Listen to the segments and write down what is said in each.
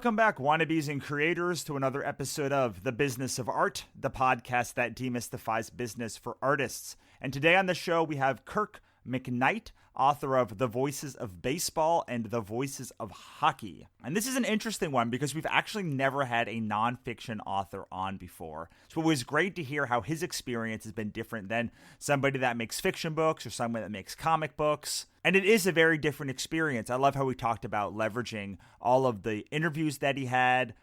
Welcome back, wannabes and creators, to another episode of The Business of Art, the podcast that demystifies business for artists. And today on the show, we have Kirk McKnight, author of The Voices of Baseball and The Voices of Hockey. And this is an interesting one because we've actually never had a nonfiction author on before. So it was great to hear how his experience has been different than somebody that makes fiction books or someone that makes comic books. And it is a very different experience. I love how we talked about leveraging all of the interviews that he had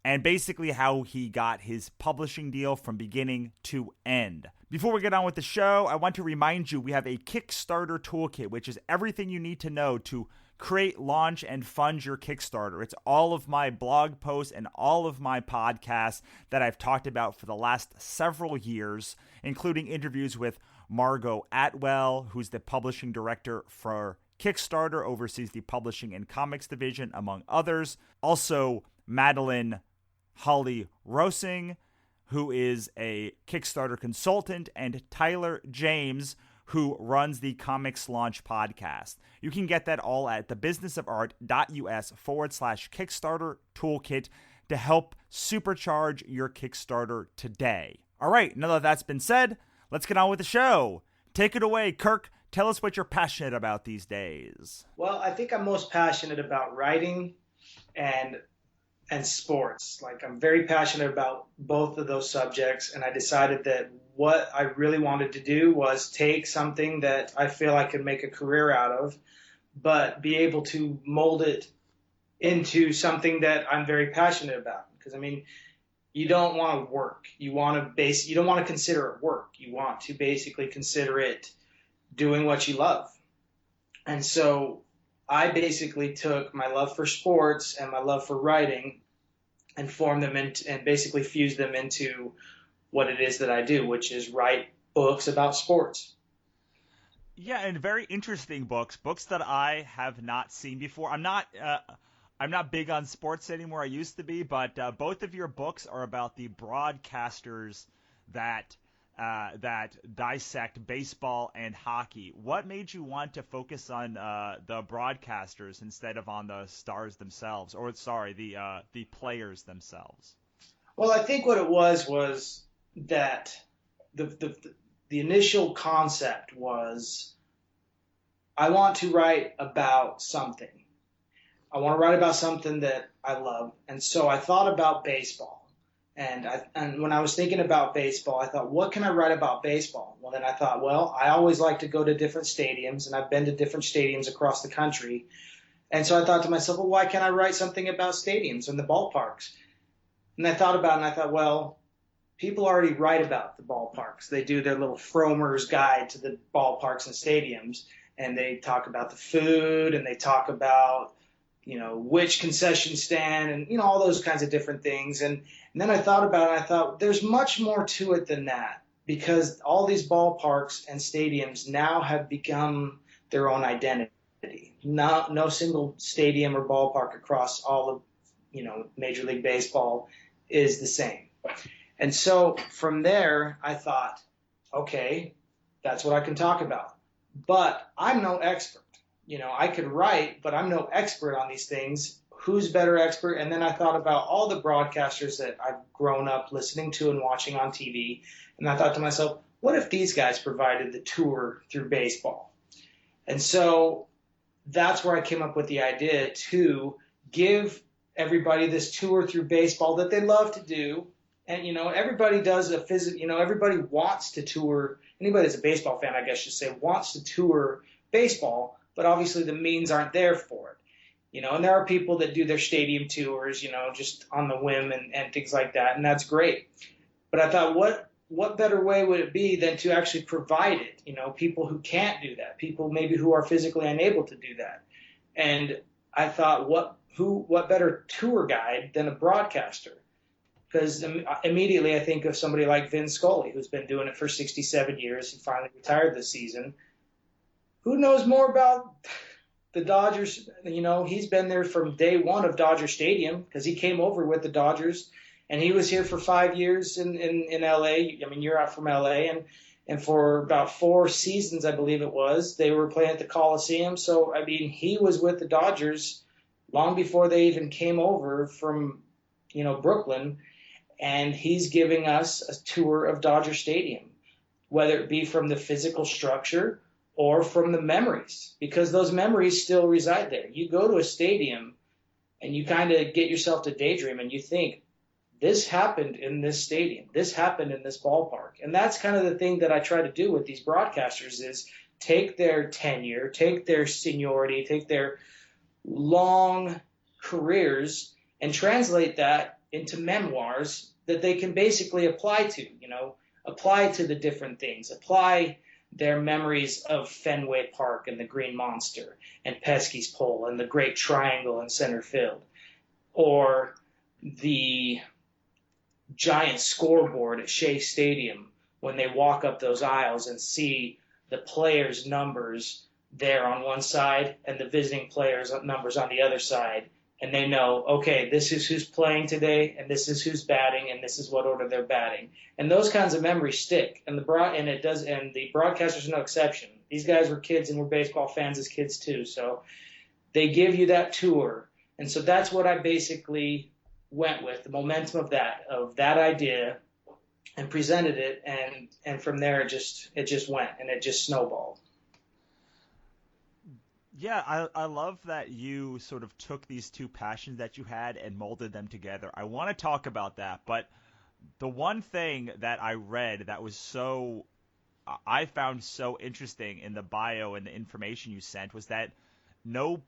and basically how he got his publishing deal from beginning to end. Before we get on with the show, I want to remind you we have a Kickstarter toolkit, which is everything you need to know to create, launch, and fund your Kickstarter. It's all of my blog posts and all of my podcasts that I've talked about for the last several years, including interviews with Margot Atwell, who's the publishing director for Kickstarter, oversees the publishing and comics division, among others. Also, Madeline Holly Rosing, who is a Kickstarter consultant, and Tyler James, who runs the Comics Launch podcast. You can get that all at thebusinessofart.us/Kickstarter toolkit to help supercharge your Kickstarter today. All right, now that that's been said, let's get on with the show. Take it away, Kirk. Tell us what you're passionate about these days. Well, I think I'm most passionate about writing and sports. Like, I'm very passionate about both of those subjects, and I decided that what I really wanted to do was take something that I feel I could make a career out of, but be able to mold it into something that I'm very passionate about. Because, I mean, you don't want to work. You don't want to consider it work. You want to basically consider it doing what you love. And so I basically took my love for sports and my love for writing and formed them into, and basically fused them into what it is that I do, which is write books about sports. Yeah, and very interesting books that I have not seen before. I'm not big on sports anymore. I used to be, but both of your books are about the broadcasters that dissect baseball and hockey. What made you want to focus on the broadcasters instead of on the stars themselves, or the players themselves? Well, I think what it was that the initial concept was I want to write about something. I want to write about something that I love, and so I thought about baseball. And when I was thinking about baseball, I thought, what can I write about baseball? Well, then I thought, well, I always like to go to different stadiums, and I've been to different stadiums across the country. And so I thought to myself, well, why can't I write something about stadiums and the ballparks? And I thought about it, and I thought, well, people already write about the ballparks. They do their little Fromer's guide to the ballparks and stadiums, and they talk about the food, and they talk about which concession stand and, all those kinds of different things. And then I thought about it, and I thought there's much more to it than that, because all these ballparks and stadiums now have become their own identity. No single stadium or ballpark across all of, Major League Baseball is the same. And so from there, I thought, okay, that's what I can talk about. But I'm no expert. I could write, but I'm no expert on these things. Who's better expert? And then I thought about all the broadcasters that I've grown up listening to and watching on TV. And I thought to myself, what if these guys provided the tour through baseball? And so that's where I came up with the idea to give everybody this tour through baseball that they love to do. And, everybody does everybody wants to tour. Anybody that's a baseball fan, I guess, should say, wants to tour baseball. But obviously the means aren't there for it, and there are people that do their stadium tours, just on the whim and things like that. And that's great. But I thought, what better way would it be than to actually provide it? People who can't do that, people maybe who are physically unable to do that. And I thought, what better tour guide than a broadcaster? Because immediately I think of somebody like Vin Scully, who's been doing it for 67 years. He finally retired this season. Who knows more about the Dodgers? He's been there from day one of Dodger Stadium, because he came over with the Dodgers, and he was here for 5 years in L.A. I mean, you're out from L.A., and for about 4 seasons, I believe it was, they were playing at the Coliseum. So, I mean, he was with the Dodgers long before they even came over from, Brooklyn, and he's giving us a tour of Dodger Stadium, whether it be from the physical structure or from the memories, because those memories still reside there. You go to a stadium and you kind of get yourself to daydream and you think, this happened in this stadium. This happened in this ballpark. And that's kind of the thing that I try to do with these broadcasters is take their tenure, take their seniority, take their long careers and translate that into memoirs that they can basically apply to, apply to the different things, apply their memories of Fenway Park and the Green Monster and Pesky's Pole and the Great Triangle in center field, or the giant scoreboard at Shea Stadium when they walk up those aisles and see the players' numbers there on one side and the visiting players' numbers on the other side. And they know, okay, this is who's playing today, and this is who's batting, and this is what order they're batting. And those kinds of memories stick. And the broadcasters are no exception. These guys were kids and were baseball fans as kids too. So they give you that tour. And so that's what I basically went with, the momentum of that idea, and presented it, and from there it just went, and it just snowballed. Yeah, I love that you sort of took these two passions that you had and molded them together. I want to talk about that, but the one thing that I read that was I found so interesting in the bio and the information you sent was that no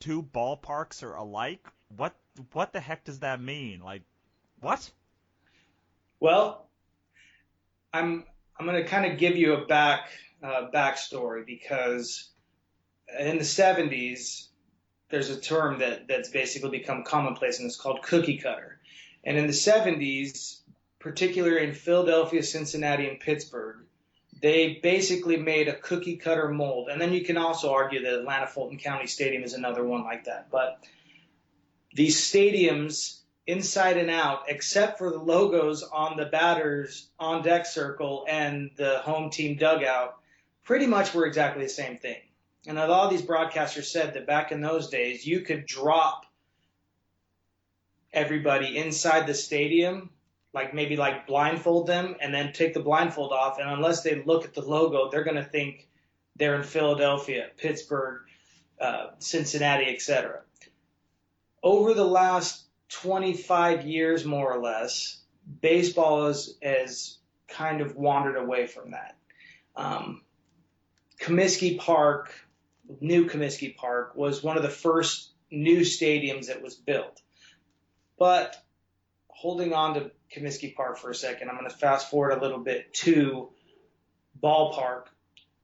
two ballparks are alike. What the heck does that mean? Like, what? Well, I'm going to kind of give you a backstory, because in the 70s, there's a term that's basically become commonplace, and it's called cookie cutter. And in the 70s, particularly in Philadelphia, Cincinnati, and Pittsburgh, they basically made a cookie cutter mold. And then you can also argue that Atlanta Fulton County Stadium is another one like that. But these stadiums, inside and out, except for the logos on the batter's on deck circle and the home team dugout, pretty much were exactly the same thing. And a lot of these broadcasters said that back in those days, you could drop everybody inside the stadium, maybe blindfold them, and then take the blindfold off. And unless they look at the logo, they're going to think they're in Philadelphia, Pittsburgh, Cincinnati, etc. Over the last 25 years, more or less, baseball has kind of wandered away from that. New Comiskey Park was one of the first new stadiums that was built. But holding on to Comiskey Park for a second, I'm going to fast forward a little bit to Ballpark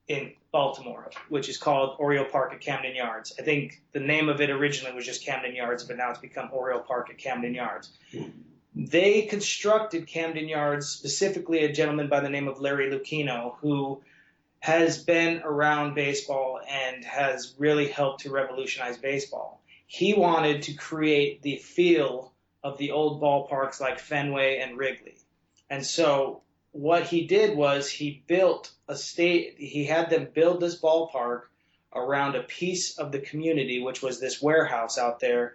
in Baltimore, which is called Oriole Park at Camden Yards. I think the name of it originally was just Camden Yards, but now it's become Oriole Park at Camden Yards. They constructed Camden Yards, specifically a gentleman by the name of Larry Lucchino, who has been around baseball and has really helped to revolutionize baseball. He wanted to create the feel of the old ballparks like Fenway and Wrigley. And so what he did was he had them build this ballpark around a piece of the community, which was this warehouse out there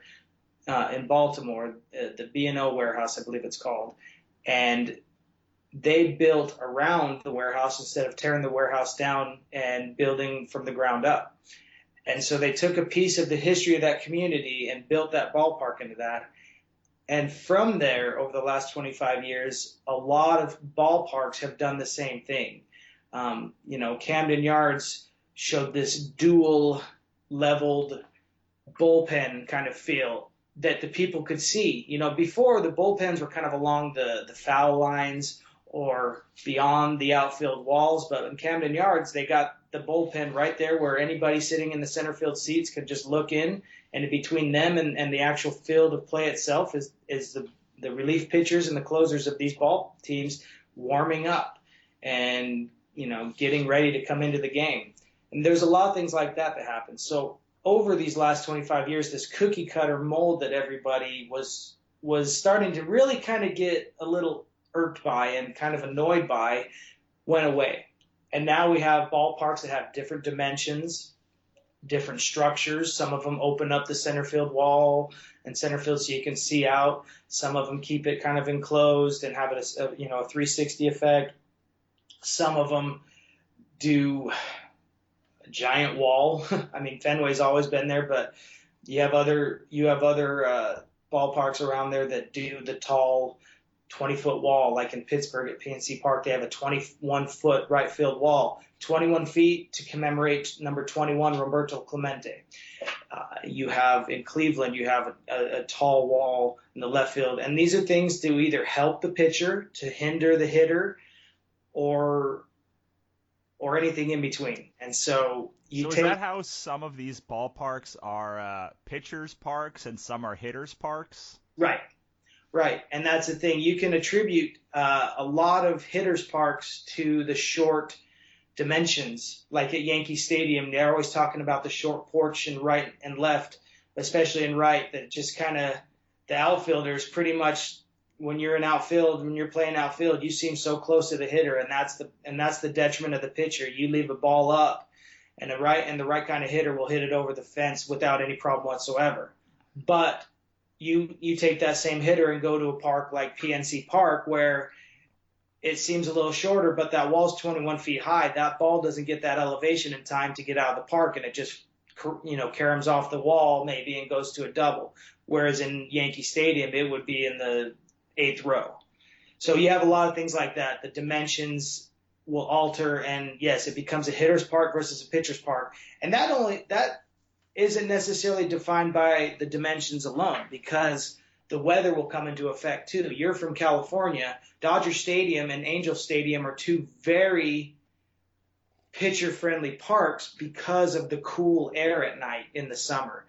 in Baltimore, the B&O warehouse, I believe it's called. And they built around the warehouse instead of tearing the warehouse down and building from the ground up. And so they took a piece of the history of that community and built that ballpark into that. And from there, over the last 25 years, a lot of ballparks have done the same thing. Camden Yards showed this dual leveled bullpen kind of feel that the people could see. Before, the bullpens were kind of along the foul lines or beyond the outfield walls, but in Camden Yards, they got the bullpen right there where anybody sitting in the center field seats could just look in, and between them and the actual field of play itself is the relief pitchers and the closers of these ball teams warming up and, getting ready to come into the game. And there's a lot of things like that happen. So over these last 25 years, this cookie cutter mold that everybody was starting to really kind of get a little irked by and kind of annoyed by went away. And now we have ballparks that have different dimensions, different structures. Some of them open up the center field wall and center field so you can see out. Some of them keep it kind of enclosed and have it a 360 effect. Some of them do a giant wall. I mean, Fenway's always been there, but you have other ballparks around there that do the tall 20-foot wall. Like in Pittsburgh at PNC Park, they have a 21-foot right field wall, 21 feet to commemorate number 21, Roberto Clemente. You have in Cleveland, you have a tall wall in the left field. And these are things to either help the pitcher, to hinder the hitter, or anything in between. And so is that how some of these ballparks are pitchers' parks and some are hitters' parks? Right. And that's the thing. You can attribute a lot of hitters' parks to the short dimensions. Like at Yankee Stadium, they're always talking about the short porch in right and left, especially in right, that just kind of the outfielders pretty much, when you're playing outfield, you seem so close to the hitter, and that's the detriment of the pitcher. You leave a ball up, and the right kind of hitter will hit it over the fence without any problem whatsoever. But you take that same hitter and go to a park like PNC Park where it seems a little shorter, but that wall's 21 feet high. That ball doesn't get that elevation in time to get out of the park, and it just caroms off the wall maybe and goes to a double. Whereas in Yankee Stadium, it would be in the 8th row. So you have a lot of things like that. The dimensions will alter, and yes, it becomes a hitter's park versus a pitcher's park. And that isn't necessarily defined by the dimensions alone, because the weather will come into effect too. You're from California. Dodger Stadium and Angel Stadium are two very pitcher-friendly parks because of the cool air at night in the summer.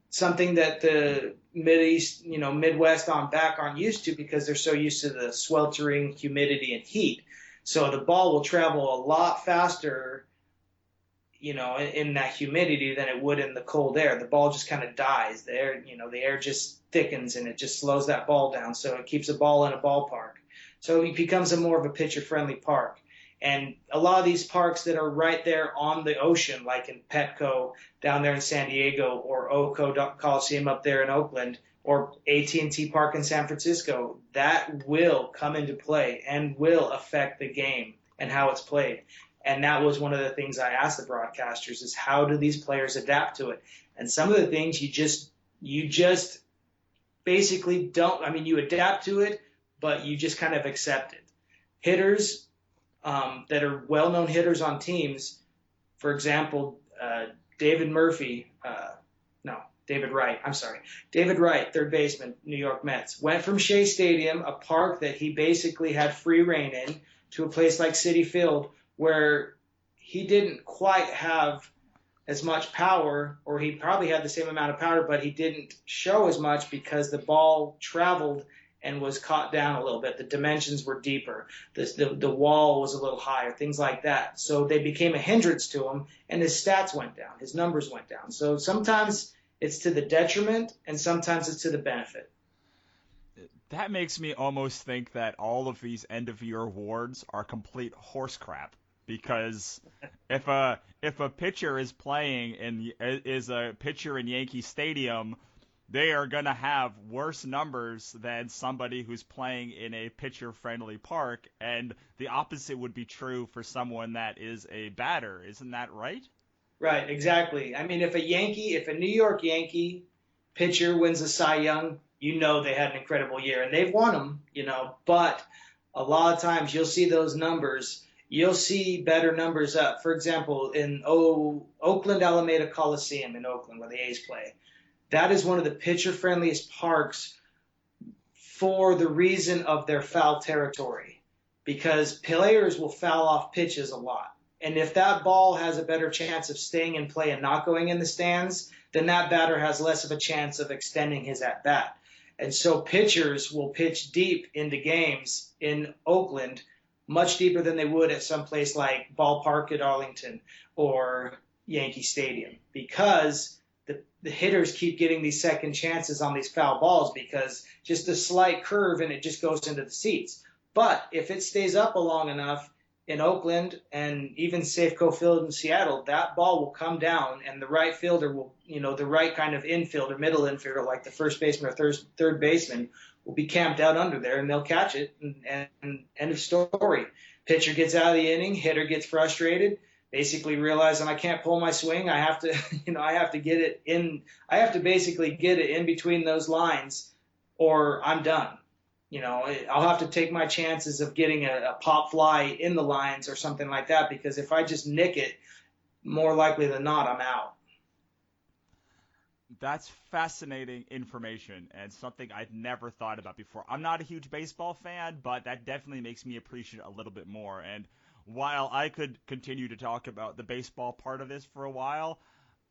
Something that the Midwest on back aren't used to because they're so used to the sweltering humidity and heat. So the ball will travel a lot faster, in that humidity than it would in the cold air. The ball just kind of dies. The air just thickens and it just slows that ball down. So it keeps the ball in a ballpark. So it becomes more of a pitcher-friendly park. And a lot of these parks that are right there on the ocean, like in Petco down there in San Diego, or Oco Coliseum up there in Oakland, or AT&T Park in San Francisco, that will come into play and will affect the game and how it's played. And that was one of the things I asked the broadcasters is, how do these players adapt to it? And some of the things you just basically don't. I mean, you adapt to it, but you just kind of accept it. Hitters that are well-known hitters on teams, for example, David Wright, third baseman, New York Mets, went from Shea Stadium, a park that he basically had free reign in, to a place like Citi Field where he didn't quite have as much power, or he probably had the same amount of power, but he didn't show as much because the ball traveled and was caught down a little bit. The dimensions were deeper. The wall was a little higher, things like that. So they became a hindrance to him, and his stats went down. His numbers went down. So sometimes it's to the detriment, and sometimes it's to the benefit. That makes me almost think that all of these end-of-year awards are complete horse crap. Because if a pitcher is playing is a pitcher in Yankee Stadium, they are going to have worse numbers than somebody who's playing in a pitcher-friendly park, and the opposite would be true for someone that is a batter. Isn't that right? Right, exactly. I mean, if a New York Yankee pitcher wins a Cy Young, they had an incredible year, and they've won them, but a lot of times you'll see those numbers. You'll see better numbers up. For example, in Oakland Alameda Coliseum in Oakland, where the A's play, that is one of the pitcher-friendliest parks for the reason of their foul territory, because players will foul off pitches a lot. And if that ball has a better chance of staying in play and not going in the stands, then that batter has less of a chance of extending his at-bat. And so pitchers will pitch deep into games in Oakland, much deeper than they would at some place like Ballpark at Arlington or Yankee Stadium, because the hitters keep getting these second chances on these foul balls, because just a slight curve and it just goes into the seats. But if it stays up long enough, in Oakland and even Safeco Field in Seattle, that ball will come down and the right fielder will, the right kind of infielder, middle infielder, like the first baseman or third baseman, will be camped out under there and they'll catch it. And end of story. Pitcher gets out of the inning, hitter gets frustrated, basically realizing I can't pull my swing. I have to, I have to get it in. I have to basically get it in between those lines or I'm done. I'll have to take my chances of getting a pop fly in the lines or something like that, because if I just nick it, more likely than not, I'm out. That's fascinating information and something I'd never thought about before. I'm not a huge baseball fan, but that definitely makes me appreciate a little bit more. And while I could continue to talk about the baseball part of this for a while,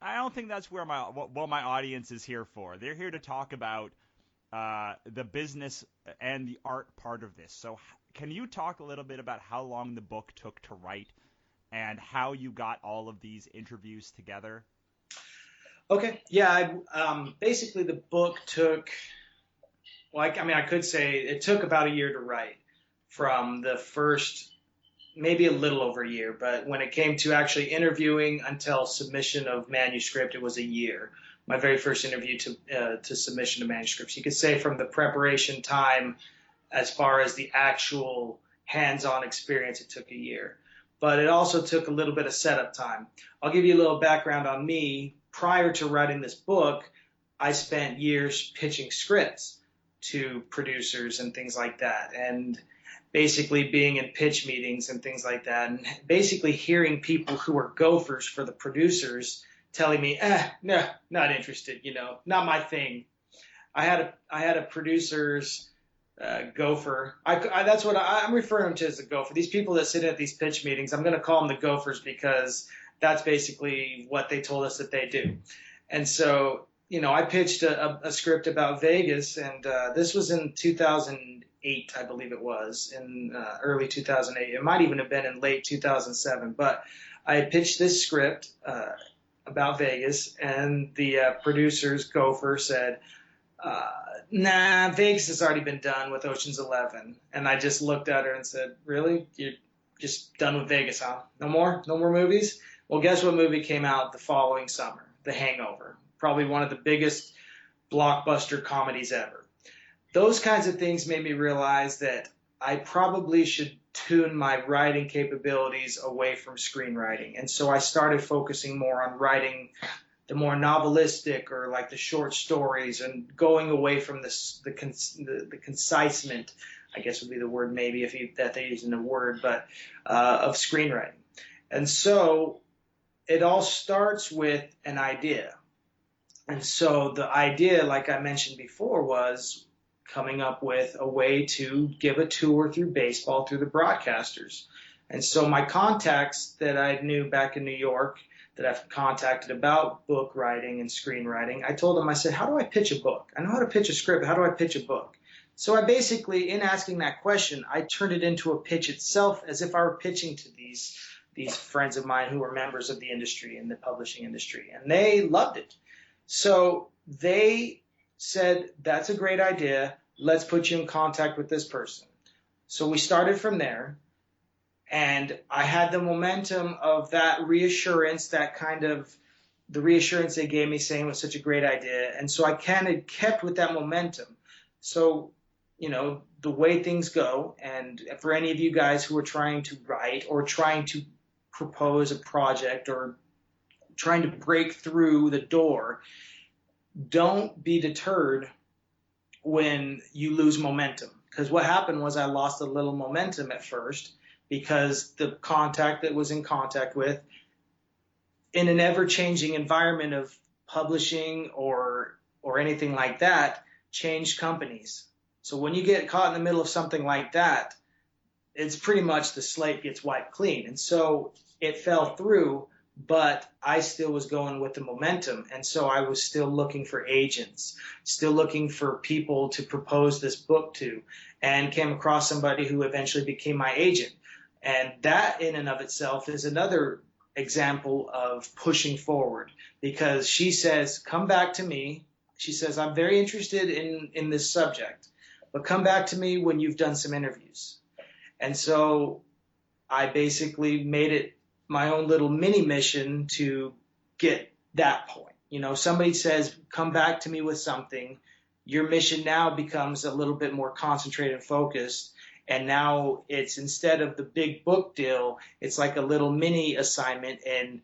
I don't think that's where what my audience is here for. They're here to talk about the business and the art part of this. So can you talk a little bit about how long the book took to write and how you got all of these interviews together? Okay. Yeah. Basically, the book took, I could say it took about a year to write, from the first, maybe a little over a year. But when it came to actually interviewing until submission of manuscript, it was a year. My very first interview to submission of manuscripts. You could say from the preparation time, as far as the actual hands-on experience, it took a year. But it also took a little bit of setup time. I'll give you a little background on me. Prior to writing this book, I spent years pitching scripts to producers and things like that, and basically being in pitch meetings and things like that, and basically hearing people who were gophers for the producers telling me, no, not interested, not my thing. I had a producer's gopher. That's what I'm referring to as a gopher. These people that sit at these pitch meetings, I'm going to call them the gophers because that's basically what they told us that they do. And so, I pitched a script about Vegas, and this was in 2008, I believe it was, in early 2008. It might even have been in late 2007. But I pitched this script about Vegas, and the producer's gopher said, nah, Vegas has already been done with Ocean's 11. And I just looked at her and said, really? You're just done with Vegas, huh? No more? No more movies? Well, guess what movie came out the following summer? The Hangover. Probably one of the biggest blockbuster comedies ever. Those kinds of things made me realize that I probably should tune my writing capabilities away from screenwriting. And so I started focusing more on writing the more novelistic or like the short stories, and going away from the concisement, I guess would be the word, maybe that they're using the word, but of screenwriting. And so it all starts with an idea. And so the idea, like I mentioned before, was coming up with a way to give a tour through baseball through the broadcasters. And so my contacts that I knew back in New York, that I've contacted about book writing and screenwriting, I told them, I said, how do I pitch a book? I know how to pitch a script. How do I pitch a book? So I basically, in asking that question, I turned it into a pitch itself, as if I were pitching to these friends of mine who were members of the industry, in the publishing industry, and they loved it. So they said, that's a great idea. Let's put you in contact with this person. So we started from there, and I had the momentum of that reassurance, that kind of the reassurance they gave me saying it was such a great idea. And so I kind of kept with that momentum. So, the way things go, and for any of you guys who are trying to write or trying to propose a project or trying to break through the door, don't be deterred when you lose momentum. Because what happened was I lost a little momentum at first, because the contact that was in contact with, in an ever-changing environment of publishing or anything like that, changed companies. So when you get caught in the middle of something like that, it's pretty much the slate gets wiped clean. And so it fell through, but I still was going with the momentum. And so I was still looking for agents, still looking for people to propose this book to, and came across somebody who eventually became my agent. And that in and of itself is another example of pushing forward, because she says, come back to me. She says, I'm very interested in this subject, but come back to me when you've done some interviews. And so I basically made it my own little mini mission to get that point. Somebody says, come back to me with something. Your mission now becomes a little bit more concentrated and focused. And now it's, instead of the big book deal, it's like a little mini assignment and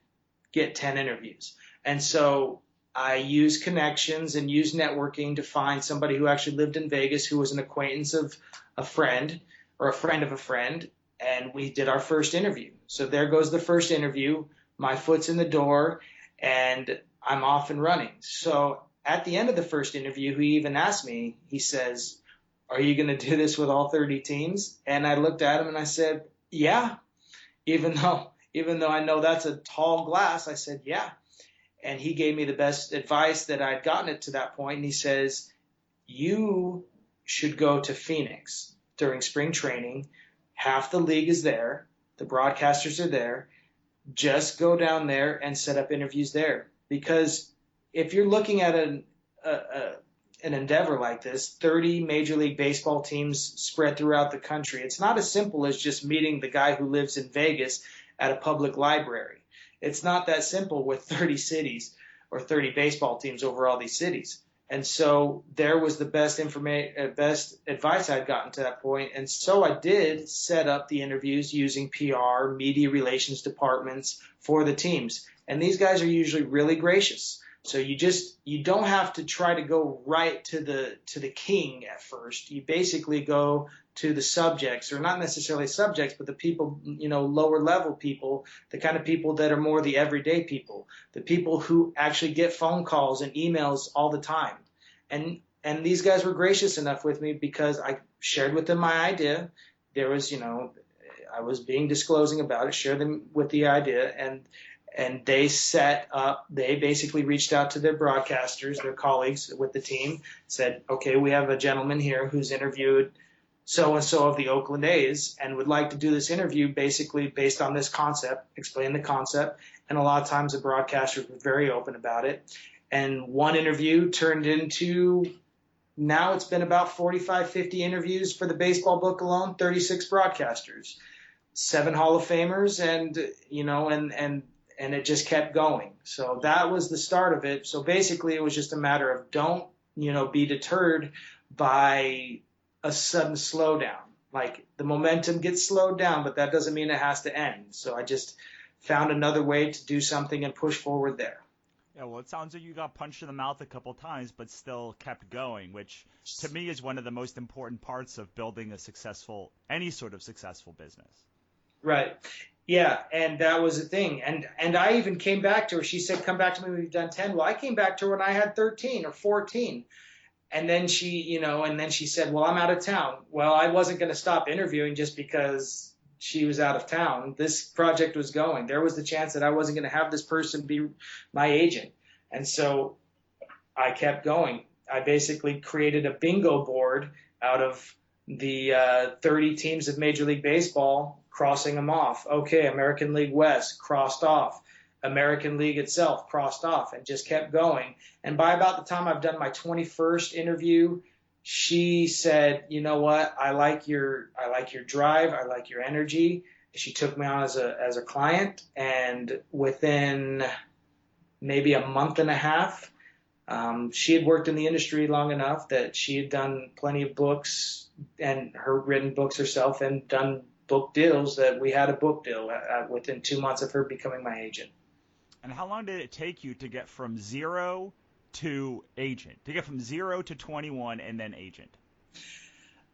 get 10 interviews. And so I used connections and used networking to find somebody who actually lived in Vegas, who was an acquaintance of a friend or a friend of a friend. And we did our first interview. So there goes the first interview. My foot's in the door and I'm off and running. So at the end of the first interview, he even asked me, he says, are you going to do this with all 30 teams? And I looked at him and I said, yeah, even though I know that's a tall glass, I said, yeah. And he gave me the best advice that I'd gotten it to that point. And he says, you should go to Phoenix during spring training. Half the league is there. The broadcasters are there. Just go down there and set up interviews there. Because if you're looking at an endeavor like this, 30 Major League Baseball teams spread throughout the country, it's not as simple as just meeting the guy who lives in Vegas at a public library. It's not that simple with 30 cities or 30 baseball teams over all these cities. And so there was the best advice I'd gotten to that point. And so I did set up the interviews using PR, media relations departments for the teams. And these guys are usually really gracious. So you don't have to try to go right to the king at first. You basically go to the subjects, or not necessarily subjects, but the people, lower level people, the kind of people that are more the everyday people, the people who actually get phone calls and emails all the time. And these guys were gracious enough with me because I shared with them my idea. There was, I was being disclosing about it, shared them with the idea, and they basically reached out to their broadcasters, their colleagues with the team, said, okay, we have a gentleman here who's interviewed so-and-so of the Oakland A's and would like to do this interview basically based on this concept, explain the concept. And a lot of times the broadcasters were very open about it. And one interview turned into, now it's been about 45, 50 interviews for the baseball book alone, 36 broadcasters, 7 Hall of Famers, and it just kept going. So that was the start of it. So basically it was just a matter of don't, be deterred by a sudden slowdown. Like the momentum gets slowed down, but that doesn't mean it has to end. So I just found another way to do something and push forward there. Yeah, well, it sounds like you got punched in the mouth a couple times, but still kept going, which to me is one of the most important parts of building any sort of successful business. Right. Yeah, and that was the thing. And I even came back to her. She said, come back to me when you've done 10. Well, I came back to her when I had 13 or 14. And then she said, well, I'm out of town. Well, I wasn't going to stop interviewing just because she was out of town. This project was going. There was the chance that I wasn't going to have this person be my agent. And so I kept going. I basically created a bingo board out of the 30 teams of Major League Baseball, crossing them off. Okay, American League West, crossed off. American League itself, crossed off, and just kept going. And by about the time I've done my 21st interview, she said, you know what, I like your drive, I like your energy. She took me on as a client, and within maybe a month and a half, she had worked in the industry long enough that she had done plenty of books and written books herself and done book deals that we had a book deal within 2 months of her becoming my agent. And how long did it take you to get from 0 to agent, to get from 0 to 21 and then agent?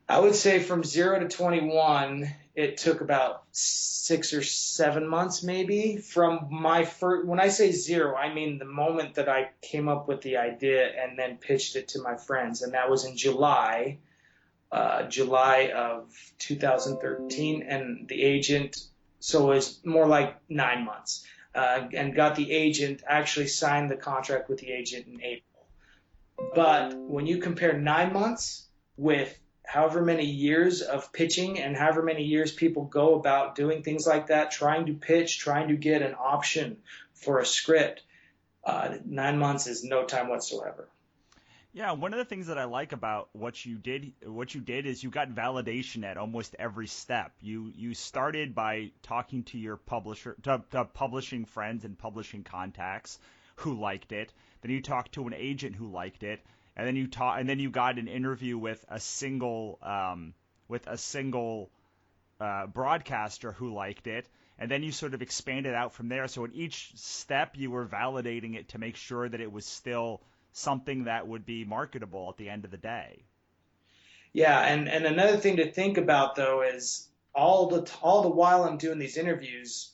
I would say from 0 to 21, it took about 6 or 7 months maybe. From my first, when I say 0, I mean the moment that I came up with the idea and then pitched it to my friends. And that was in July of 2013. And the agent, so it was more like 9 months. And got the agent, actually signed the contract with the agent in April. But when you compare 9 months with however many years of pitching and however many years people go about doing things like that, trying to pitch, trying to get an option for a script, 9 months is no time whatsoever. Yeah, one of the things that I like about what you did is you got validation at almost every step. You started by talking to your to publishing friends and publishing contacts who liked it. Then you talked to an agent who liked it, and then you got an interview with a single broadcaster who liked it, and then you sort of expanded out from there. So at each step, you were validating it to make sure that it was still something that would be marketable at the end of the day. Yeah, and another thing to think about though is all the while I'm doing these interviews,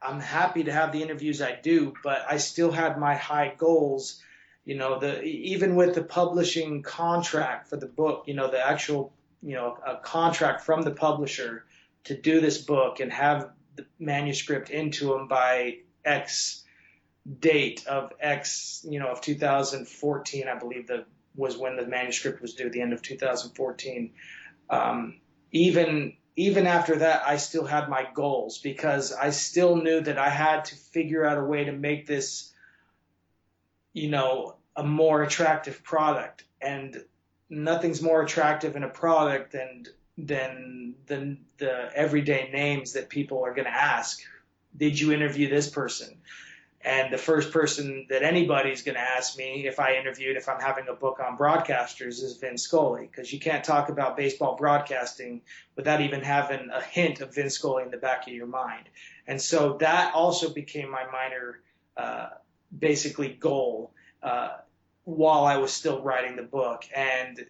I'm happy to have the interviews I do, but I still had my high goals. Even with the publishing contract for the book, the actual, a contract from the publisher to do this book and have the manuscript into them by X date of X, of 2014, I believe that was when the manuscript was due, the end of 2014. Even after that, I still had my goals because I still knew that I had to figure out a way to make this, a more attractive product. And nothing's more attractive in a product than the everyday names that people are going to ask. Did you interview this person? And the first person that anybody's going to ask me if I'm having a book on broadcasters is Vin Scully, because you can't talk about baseball broadcasting without even having a hint of Vin Scully in the back of your mind. And so that also became my minor, basically goal, while I was still writing the book. And,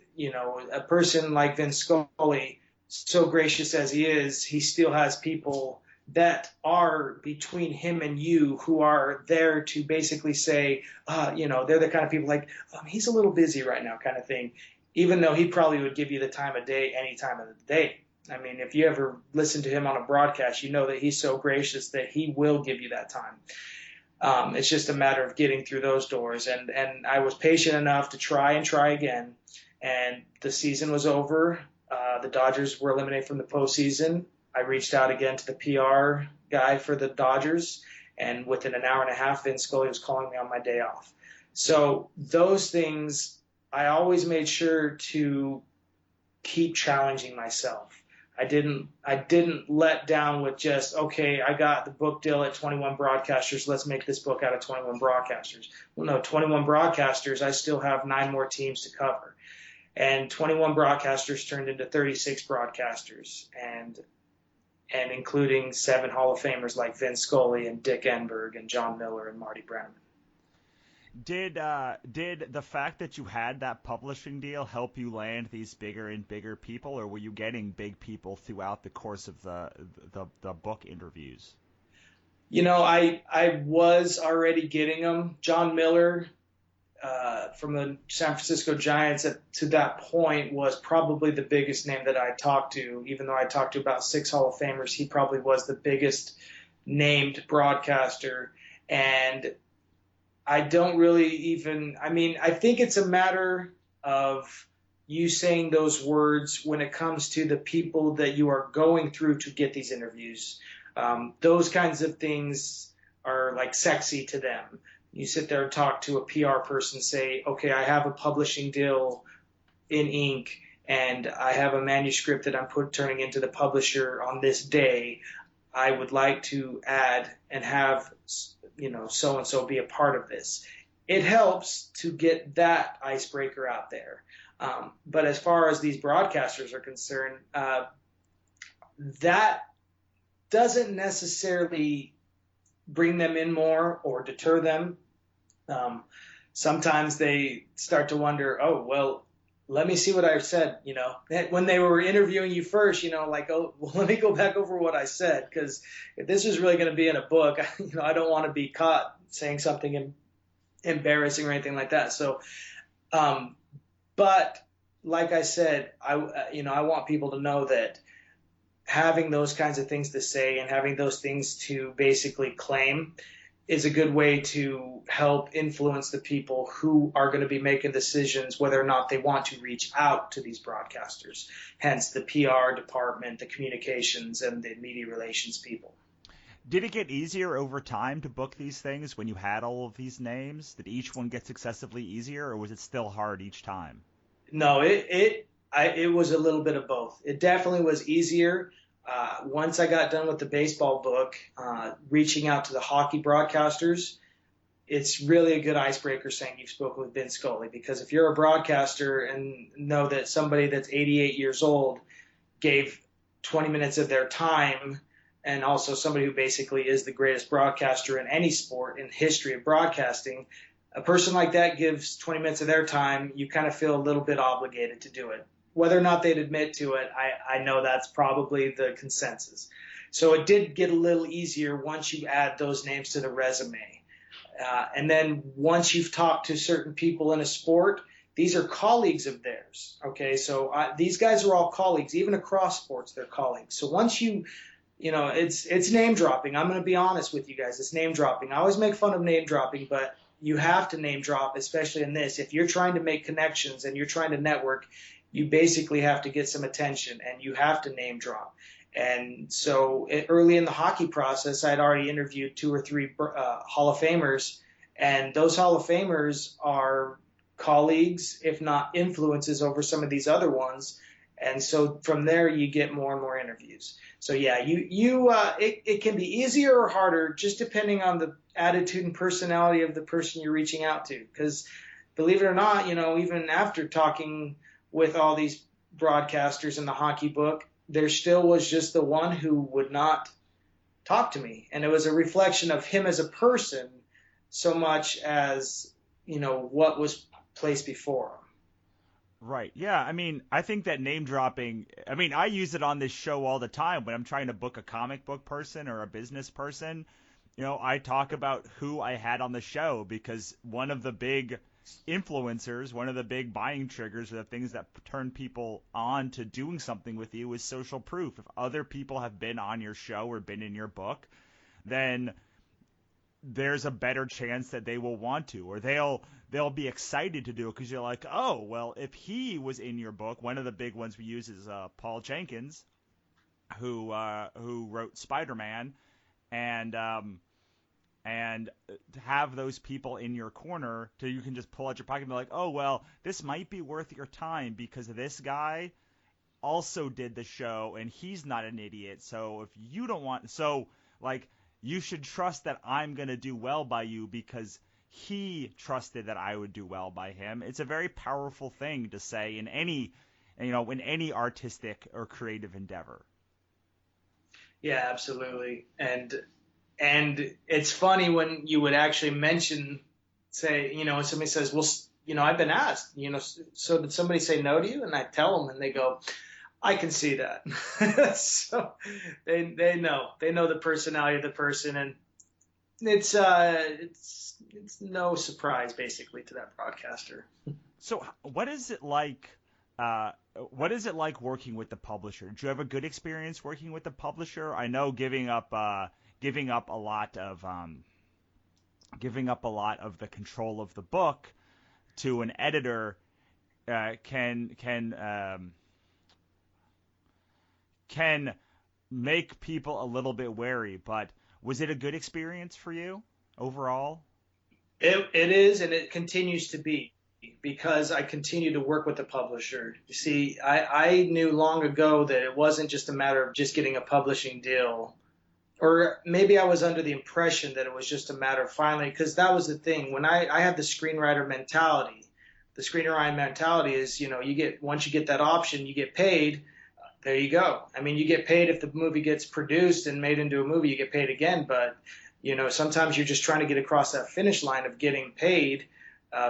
a person like Vin Scully, so gracious as he is, he still has people that are between him and you who are there to basically say, they're the kind of people like, he's a little busy right now kind of thing, even though he probably would give you the time of day any time of the day. I mean, if you ever listen to him on a broadcast, you know that he's so gracious that he will give you that time. It's just a matter of getting through those doors. And I was patient enough to try again. And the season was over. The Dodgers were eliminated from the postseason. I reached out again to the PR guy for the Dodgers, and within an hour and a half, Vin Scully was calling me on my day off. So those things, I always made sure to keep challenging myself. I didn't let down with just, okay, I got the book deal at 21 Broadcasters. Let's make this book out of 21 Broadcasters. Well, no, 21 Broadcasters, I still have 9 more teams to cover. And 21 Broadcasters turned into 36 Broadcasters, and including 7 Hall of Famers like Vin Scully and Dick Enberg and John Miller and Marty Brennaman. Did the fact that you had that publishing deal help you land these bigger and bigger people, or were you getting big people throughout the course of the book interviews? I was already getting them. John Miller, from the San Francisco Giants to that point was probably the biggest name that I talked to. Even though I talked to about 6 Hall of Famers, he probably was the biggest named broadcaster. And I don't really I think it's a matter of you saying those words when it comes to the people that you are going through to get these interviews. Those kinds of things are like sexy to them. You sit there and talk to a PR person, say, okay, I have a publishing deal in ink, and I have a manuscript that I'm turning into the publisher on this day. I would like to add and have, so-and-so be a part of this. It helps to get that icebreaker out there. But as far as these broadcasters are concerned, that doesn't necessarily bring them in more or deter them. Sometimes they start to wonder, oh, well, let me see what I said, when they were interviewing you first, well, let me go back over what I said, because if this is really going to be in a book, I don't want to be caught saying something embarrassing or anything like that. So, but like I said, I want people to know that having those kinds of things to say and having those things to basically claim is a good way to help influence the people who are going to be making decisions whether or not they want to reach out to these broadcasters, hence the PR department, the communications, and the media relations people. Did it get easier over time to book these things when you had all of these names? Did each one get successively easier, or was it still hard each time? No, it was a little bit of both. It definitely was easier. Once I got done with the baseball book, reaching out to the hockey broadcasters, it's really a good icebreaker saying you've spoken with Vince Scully, because if you're a broadcaster and know that somebody that's 88 years old gave 20 minutes of their time, and also somebody who basically is the greatest broadcaster in any sport in history of broadcasting, a person like that gives 20 minutes of their time, you kind of feel a little bit obligated to do it. Whether or not they'd admit to it, I know that's probably the consensus. So it did get a little easier once you add those names to the resume. And then once you've talked to certain people in a sport, these are colleagues of theirs. Okay, so these guys are all colleagues, even across sports, they're colleagues. So once it's name dropping. I'm going to be honest with you guys. It's name dropping. I always make fun of name dropping, but you have to name drop, especially in this. If you're trying to make connections and you're trying to network, you basically have to get some attention and you have to name drop. And so early in the hockey process, I'd already interviewed 2 or 3 Hall of Famers, and those Hall of Famers are colleagues, if not influences over some of these other ones. And so from there, you get more and more interviews. So yeah, it can be easier or harder just depending on the attitude and personality of the person you're reaching out to. Because believe it or not, even after talking with all these broadcasters in the hockey book, there still was just the one who would not talk to me. And it was a reflection of him as a person so much as, what was placed before him. Right. Yeah. I mean, I think that name dropping, I use it on this show all the time when I'm trying to book a comic book person or a business person. I talk about who I had on the show because one of the big influencers, one of the big buying triggers, or the things that turn people on to doing something with you is social proof. If other people have been on your show or been in your book, then there's a better chance that they will want to, or they'll be excited to do it because you're like, oh, well, if he was in your book. One of the big ones we use is Paul Jenkins, who wrote Spider-Man, and have those people in your corner so you can just pull out your pocket and be like, oh, well, this might be worth your time because this guy also did the show and he's not an idiot. So if you don't want, you should trust that I'm going to do well by you because he trusted that I would do well by him. It's a very powerful thing to say in any artistic or creative endeavor. Yeah, absolutely. And it's funny when you would actually say, somebody says, well, I've been asked, so did somebody say no to you? And I tell them and they go, I can see that. So they know the personality of the person, and it's no surprise basically to that broadcaster. So what is it like? What is it like working with the publisher? Did you have a good experience working with the publisher? I know giving up a lot of the control of the book to an editor can make people a little bit wary, but was it a good experience for you overall? It is, and it continues to be, because I continue to work with the publisher. You see, I knew long ago that it wasn't just a matter of just getting a publishing deal, or maybe I was under the impression that it was just a matter of finally, because that was the thing. When I had the screenwriter mentality, the screenwriting mentality is, once you get that option, you get paid. There you go. You get paid if the movie gets produced and made into a movie, you get paid again. But, sometimes you're just trying to get across that finish line of getting paid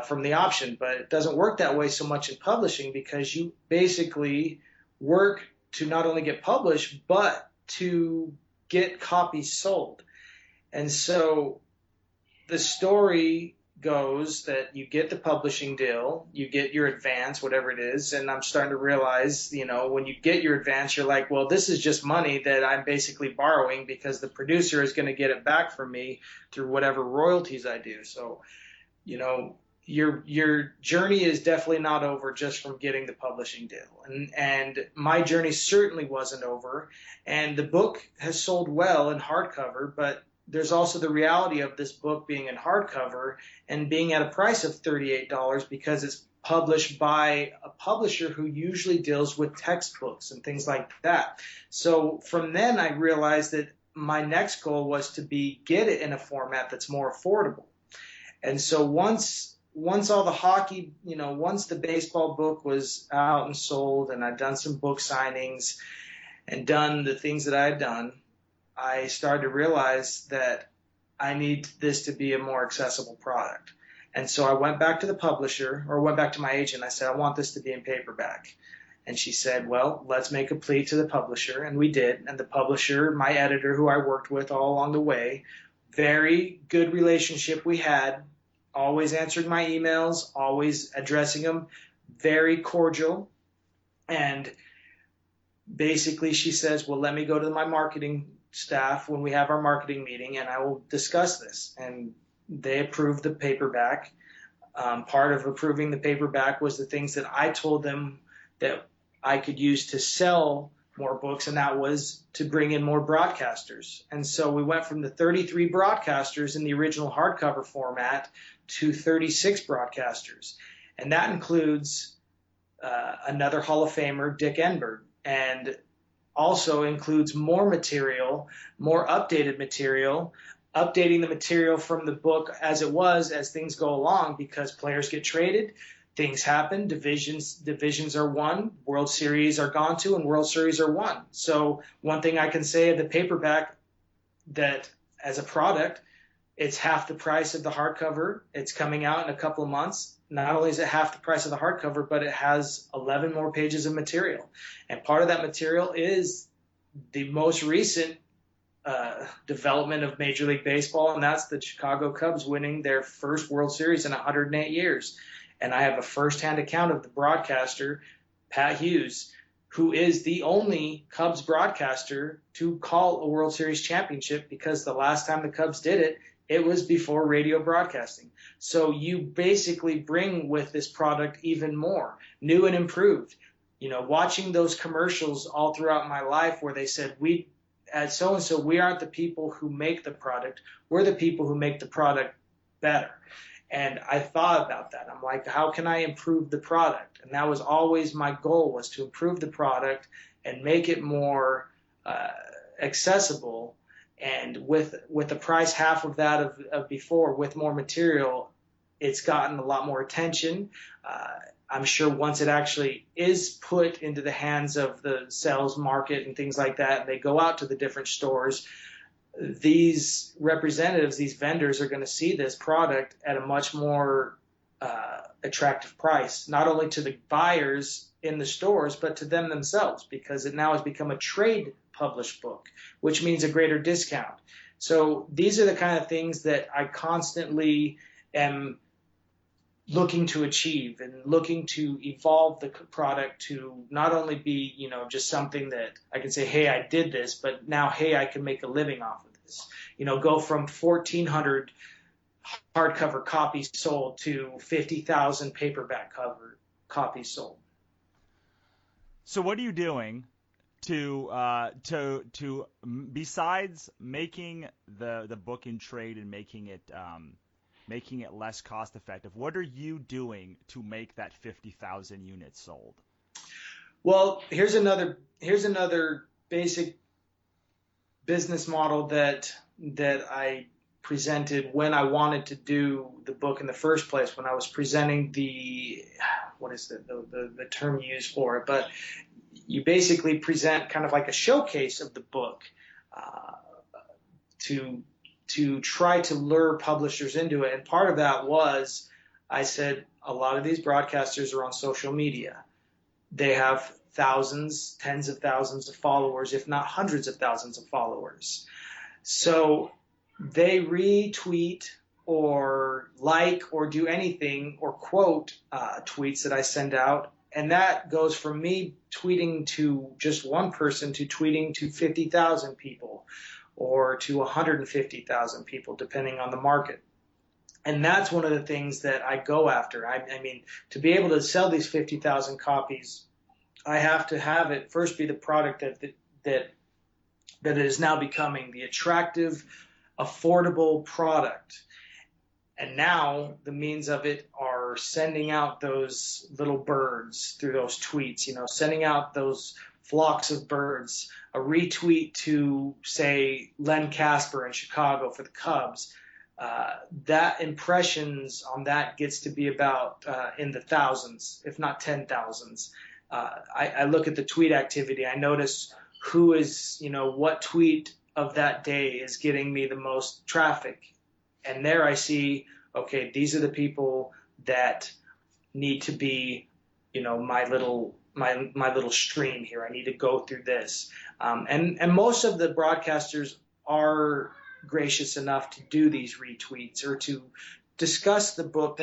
from the option. But it doesn't work that way so much in publishing, because you basically work to not only get published, but to get copies sold. And so the story goes that you get the publishing deal, you get your advance, whatever it is, and I'm starting to realize, when you get your advance, you're like, well, this is just money that I'm basically borrowing because the producer is going to get it back from me through whatever royalties I do. So, your journey is definitely not over just from getting the publishing deal. And my journey certainly wasn't over. And the book has sold well in hardcover, but there's also the reality of this book being in hardcover and being at a price of $38 because it's published by a publisher who usually deals with textbooks and things like that. So from then I realized that my next goal was to get it in a format that's more affordable. And so once all the hockey, once the baseball book was out and sold and I'd done some book signings and done the things that I had done, I started to realize that I need this to be a more accessible product. And so I went back to the publisher, or went back to my agent. I said, I want this to be in paperback. And she said, well, let's make a plea to the publisher. And we did. And the publisher, my editor, who I worked with all along the way, very good relationship we had, always answered my emails, always addressing them, very cordial. And basically she says, well, let me go to my marketing staff when we have our marketing meeting and I will discuss this. And they approved the paperback. Part of approving the paperback was the things that I told them that I could use to sell more books, and that was to bring in more broadcasters. And so we went from the 33 broadcasters in the original hardcover format to 36 broadcasters. And that includes another Hall of Famer, Dick Enberg, and also includes more material, more updated material, updating the material from the book as it was as things go along, because players get traded, things happen, divisions are won, World Series are gone to, and World Series are won. So one thing I can say of the paperback, that as a product, it's half the price of the hardcover. It's coming out in a couple of months. Not only is it half the price of the hardcover, but it has 11 more pages of material. And part of that material is the most recent development of Major League Baseball, and that's the Chicago Cubs winning their first World Series in 108 years. And I have a firsthand account of the broadcaster, Pat Hughes, who is the only Cubs broadcaster to call a World Series championship, because the last time the Cubs did it, it was before radio broadcasting. So you basically bring with this product even more, new and improved. Watching those commercials all throughout my life where they said, we at so-and-so, we aren't the people who make the product. We're the people who make the product better. And I thought about that. I'm like, how can I improve the product? And that was always my goal, was to improve the product and make it more accessible. And with the price half of that of before, with more material, it's gotten a lot more attention. I'm sure once it actually is put into the hands of the sales market and things like that, and they go out to the different stores, these representatives, these vendors are going to see this product at a much more attractive price, not only to the buyers in the stores, but to them themselves, because it now has become a trade published book, which means a greater discount. So these are the kind of things that I constantly am looking to achieve, and looking to evolve the product to not only be, just something that I can say, hey, I did this, but now, hey, I can make a living off of this. Go from 1,400 hardcover copies sold to 50,000 paperback copies sold. So what are you doing to besides making the book in trade and making it less cost effective? What are you doing to make that 50,000 units sold? Well, here's another basic business model that I presented when I wanted to do the book in the first place, when I was presenting the term used for it, but you basically present kind of like a showcase of the book to try to lure publishers into it. And part of that was, I said, a lot of these broadcasters are on social media. They have thousands, tens of thousands of followers, if not hundreds of thousands of followers. So they retweet or like or do anything or quote tweets that I send out. And that goes from me tweeting to just one person to tweeting to 50,000 people or to 150,000 people, depending on the market. And that's one of the things that I go after. I mean, to be able to sell these 50,000 copies, I have to have it first be the product that it is now becoming, the attractive, affordable product. And now the means of it are sending out those little birds through those tweets, sending out those flocks of birds, a retweet to, say, Len Casper in Chicago for the Cubs. That impressions on that gets to be about in the thousands, if not 10,000s. I look at the tweet activity. I notice who is, what tweet of that day is getting me the most traffic. And there I see, okay, these are the people that need to be, my little stream here. I need to go through this. And most of the broadcasters are gracious enough to do these retweets or to discuss the book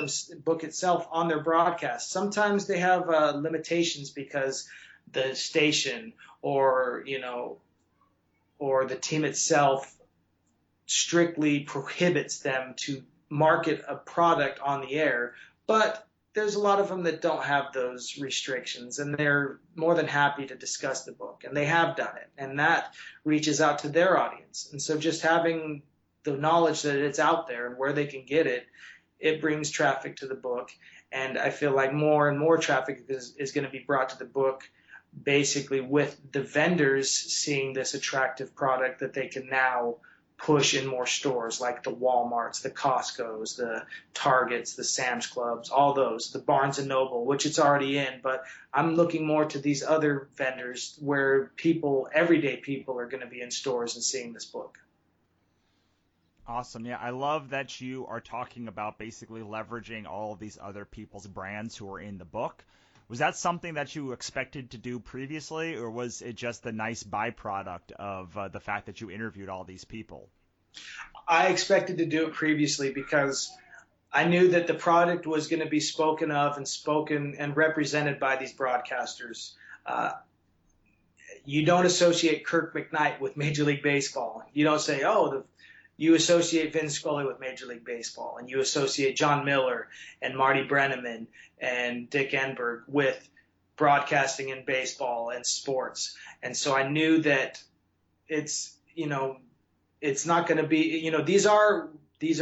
itself on their broadcast. Sometimes they have limitations because the station or the team itself strictly prohibits them to market a product on the air. But there's a lot of them that don't have those restrictions, and they're more than happy to discuss the book, and they have done it, and that reaches out to their audience. And so just having the knowledge that it's out there and where they can get it, it brings traffic to the book. And I feel like more and more traffic is going to be brought to the book basically with the vendors seeing this attractive product that they can now push in more stores, like the Walmarts, the Costco's, the Targets, the Sam's Clubs, all those, the Barnes and Noble, which it's already in. But I'm looking more to these other vendors where everyday people are going to be in stores and seeing this book. Awesome. Yeah, I love that you are talking about basically leveraging all of these other people's brands who are in the book. Was that something that you expected to do previously, or was it just the nice byproduct of the fact that you interviewed all these people? I expected to do it previously because I knew that the product was going to be spoken of and represented by these broadcasters. You don't associate Kirk McKnight with Major League Baseball. You don't say, you associate Vin Scully with Major League Baseball, and you associate John Miller and Marty Brennaman and Dick Enberg with broadcasting in baseball and sports. And so I knew that it's not going to be, these are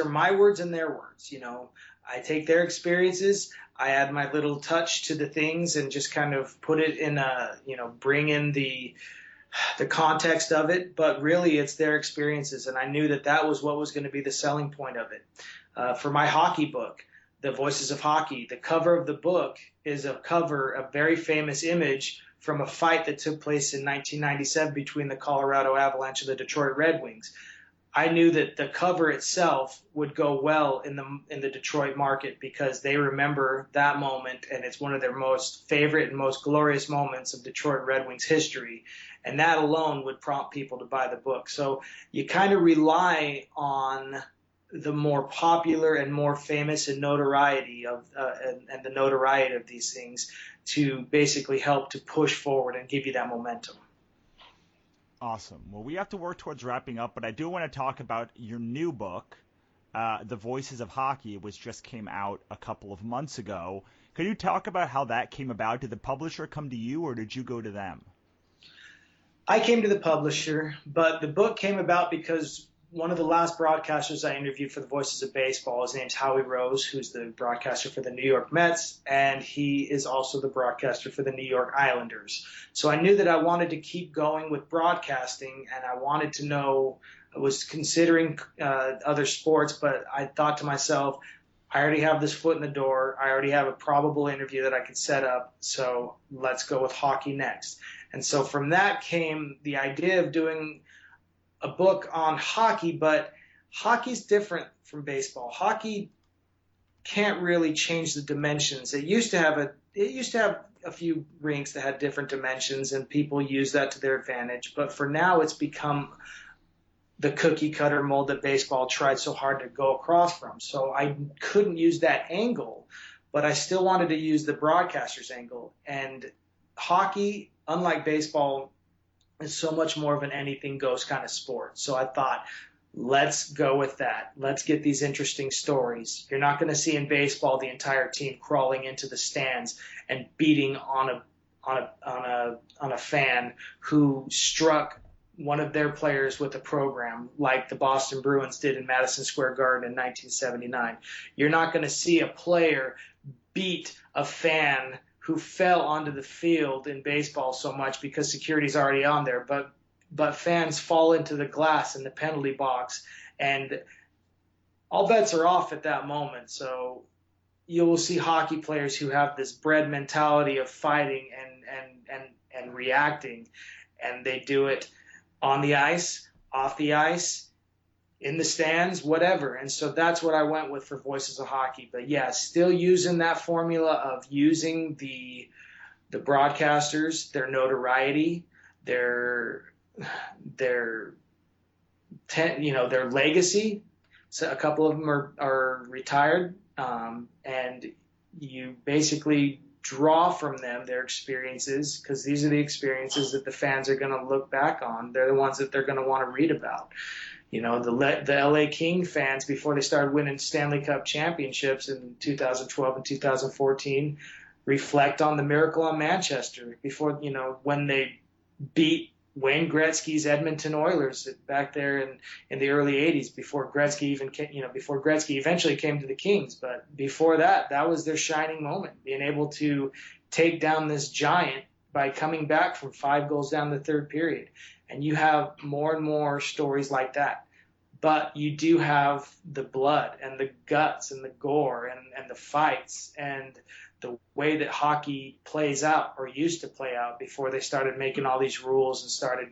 my words and their words. I take their experiences, I add my little touch to the things and just kind of put it in bring in the context of it, but really it's their experiences. And I knew that was what was going to be the selling point of it. For my hockey book, The Voices of Hockey, the cover of the book is a very famous image from a fight that took place in 1997 between the Colorado Avalanche and the Detroit Red Wings. I knew that the cover itself would go well in the Detroit market because they remember that moment, and it's one of their most favorite and most glorious moments of Detroit Red Wings history. And that alone would prompt people to buy the book. So you kind of rely on the more popular and more famous and notoriety and the notoriety of these things to basically help to push forward and give you that momentum. Awesome. Well, we have to work towards wrapping up, but I do want to talk about your new book, The Voices of Hockey, which just came out a couple of months ago. Could you talk about how that came about? Did the publisher come to you, or did you go to them? I came to the publisher, but the book came about because one of the last broadcasters I interviewed for the Voices of Baseball, his name's Howie Rose, who's the broadcaster for the New York Mets, and he is also the broadcaster for the New York Islanders. So I knew that I wanted to keep going with broadcasting, and I wanted to know, I was considering other sports, but I thought to myself, I already have this foot in the door. I already have a probable interview that I could set up, so let's go with hockey next. And so from that came the idea of doing a book on hockey, but hockey's different from baseball. Hockey can't really change the dimensions. It used to have a few rinks that had different dimensions, and people use that to their advantage. But for now, it's become the cookie cutter mold that baseball tried so hard to go across from. So I couldn't use that angle, but I still wanted to use the broadcaster's angle. And hockey, unlike baseball, is so much more of an anything goes kind of sport. So I thought, Let's go with that. Let's get these interesting stories. You're not going to see in baseball the entire team crawling into the stands and beating on a fan who struck one of their players with a program like the Boston Bruins did in Madison Square Garden in 1979. You're not going to see a player beat a fan who fell onto the field in baseball so much because security's already on there, but fans fall into the glass in the penalty box, and all bets are off at that moment. So you will see hockey players who have this bred mentality of fighting and reacting, and they do it on the ice, off the ice, in the stands, whatever. And so that's what I went with for Voices of Hockey. But yeah, still using that formula of using the broadcasters, their notoriety, their legacy. So a couple of them are retired, and you basically draw from them their experiences, because these are the experiences that the fans are going to look back on. They're the ones that they're going to want to read about. The LA King fans, before they started winning Stanley Cup championships in 2012 and 2014, reflect on the miracle on Manchester before, when they beat Wayne Gretzky's Edmonton Oilers back there in the early 80s, before Gretzky before Gretzky eventually came to the Kings. But before that, that was their shining moment, being able to take down this giant by coming back from 5 goals down the third period. And you have more and more stories like that. But you do have the blood and the guts and the gore and the fights and the way that hockey plays out, or used to play out, before they started making all these rules and started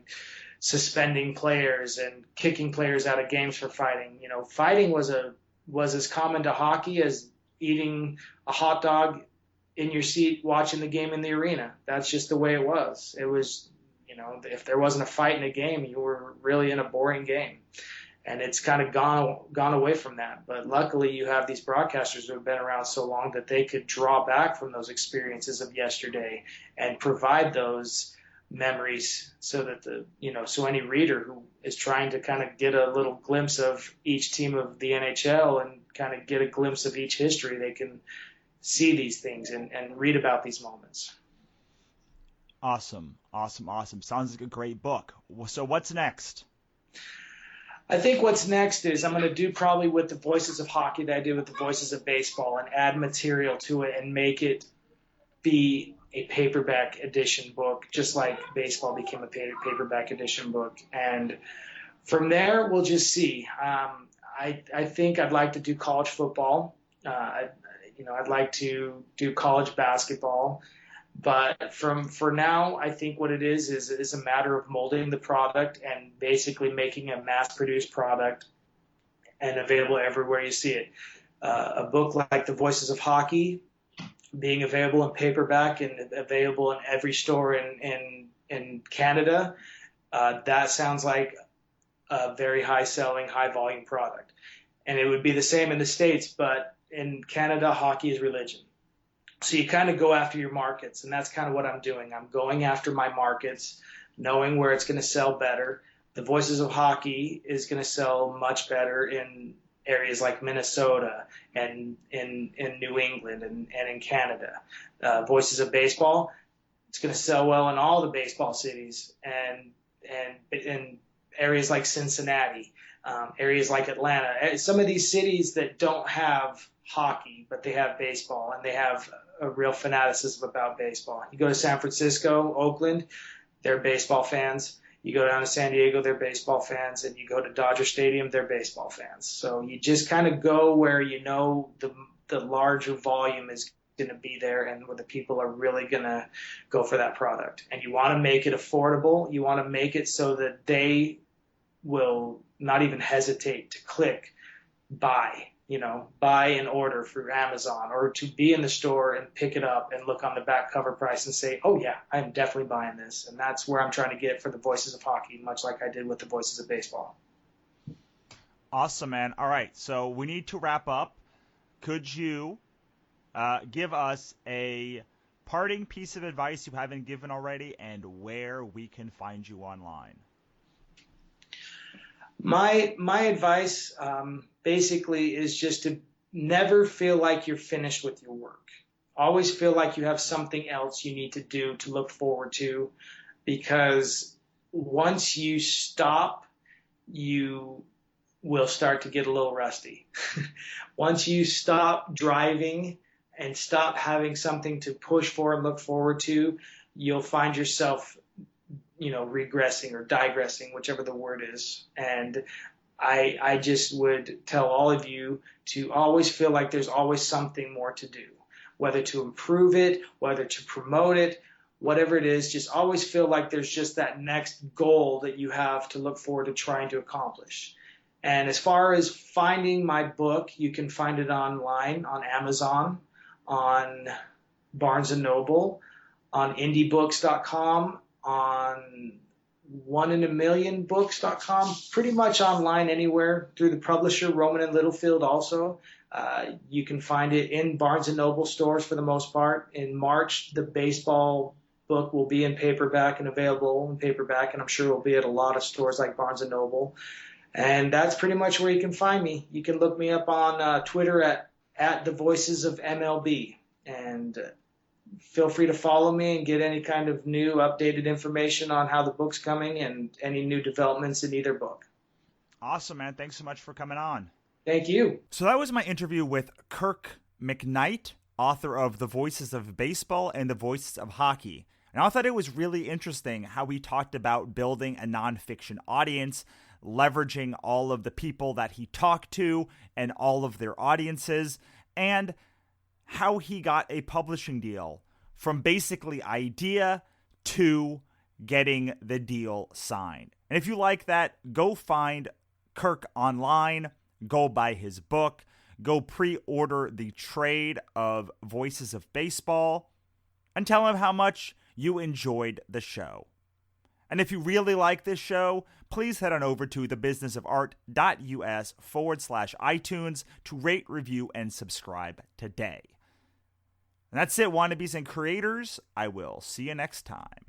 suspending players and kicking players out of games for fighting. Fighting was as common to hockey as eating a hot dog in your seat watching the game in the arena. That's just the way it was. It was, if there wasn't a fight in a game, you were really in a boring game. And it's kind of gone away from that. But luckily, you have these broadcasters who have been around so long that they could draw back from those experiences of yesterday and provide those memories, so that so any reader who is trying to kind of get a little glimpse of each team of the NHL and kind of get a glimpse of each history, they can see these things and read about these moments. Awesome. Sounds like a great book. So what's next? I think what's next is I'm going to do probably with the Voices of Hockey that I did with the Voices of Baseball, and add material to it and make it be a paperback edition book, just like baseball became a paperback edition book. And from there, we'll just see. I think I'd like to do college football. I'd like to do college basketball. But for now, I think what it is a matter of molding the product and basically making a mass-produced product and available everywhere you see it. A book like The Voices of Hockey being available in paperback and available in every store in Canada, that sounds like a very high-selling, high-volume product. And it would be the same in the States, but in Canada, hockey is religion. So you kind of go after your markets, and that's kind of what I'm doing. I'm going after my markets, knowing where it's going to sell better. The Voices of Hockey is going to sell much better in areas like Minnesota and in New England and in Canada. Voices of Baseball, it's going to sell well in all the baseball cities and in areas like Cincinnati, areas like Atlanta. Some of these cities that don't have hockey, but they have baseball, and they have a real fanaticism about baseball. You go to San Francisco, Oakland, they're baseball fans. You go down to San Diego, they're baseball fans. And you go to Dodger Stadium, they're baseball fans. So you just kind of go where the larger volume is going to be there and where the people are really going to go for that product. And you want to make it affordable. You want to make it so that they will not even hesitate to click buy an order through Amazon, or to be in the store and pick it up and look on the back cover price and say, oh yeah, I'm definitely buying this. And that's where I'm trying to get for the Voices of Hockey, much like I did with the Voices of Baseball. Awesome, man. All right, so we need to wrap up. Could you give us a parting piece of advice you haven't given already, and where we can find you online? My advice basically is just to never feel like you're finished with your work. Always feel like you have something else you need to do to look forward to, because once you stop, you will start to get a little rusty. Once you stop driving and stop having something to push for and look forward to, you'll find yourself, regressing or digressing, whichever the word is. And I just would tell all of you to always feel like there's always something more to do, whether to improve it, whether to promote it, whatever it is. Just always feel like there's just that next goal that you have to look forward to trying to accomplish. And as far as finding my book, you can find it online on Amazon, on Barnes & Noble, on indiebooks.com, on oneinaMillionbooks.com, pretty much online anywhere through the publisher, Rowman & Littlefield also. You can find it in Barnes & Noble stores for the most part. In March, the baseball book will be in paperback and available in paperback, and I'm sure it will be at a lot of stores like Barnes & Noble. And that's pretty much where you can find me. You can look me up on Twitter at the Voices of MLB, and feel free to follow me and get any kind of new updated information on how the book's coming and any new developments in either book. Awesome, man. Thanks so much for coming on. Thank you. So that was my interview with Kirk McKnight, author of The Voices of Baseball and The Voices of Hockey. And I thought it was really interesting how he talked about building a nonfiction audience, leveraging all of the people that he talked to and all of their audiences, and how he got a publishing deal from basically idea to getting the deal signed. And if you like that, go find Kirk online, go buy his book, go pre-order the trade of Voices of Baseball, and tell him how much you enjoyed the show. And if you really like this show, please head on over to thebusinessofart.us/iTunes to rate, review, and subscribe today. And that's it, wannabes and creators. I will see you next time.